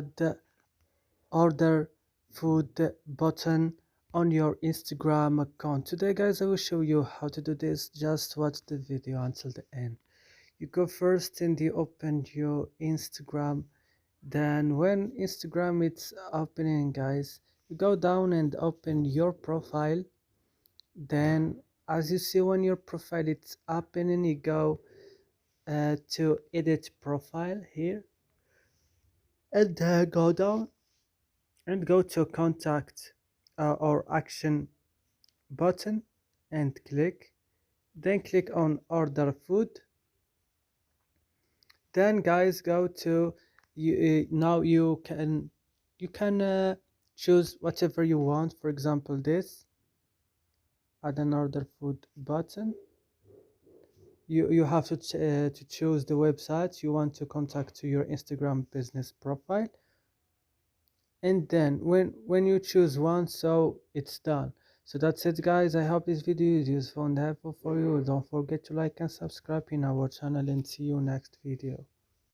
the order food button on your Instagram account. Today guys, I will show you how to do this. Just watch the video until the end. You go first and you open your Instagram. Then when Instagram is opening guys, you go down and open your profile. Then as you see, when your profile is opening, you go to edit profile here, and then go down and go to contact or action button and click. Then click on order food. Then guys, go to you. Now you can choose whatever you want. For example, this, add an order food button. You have to choose the website you want to contact to your Instagram business profile. And then when you choose one, so it's done. So that's it guys, I hope this video is useful and helpful for you. Don't forget to like and subscribe in our channel, and see you next video.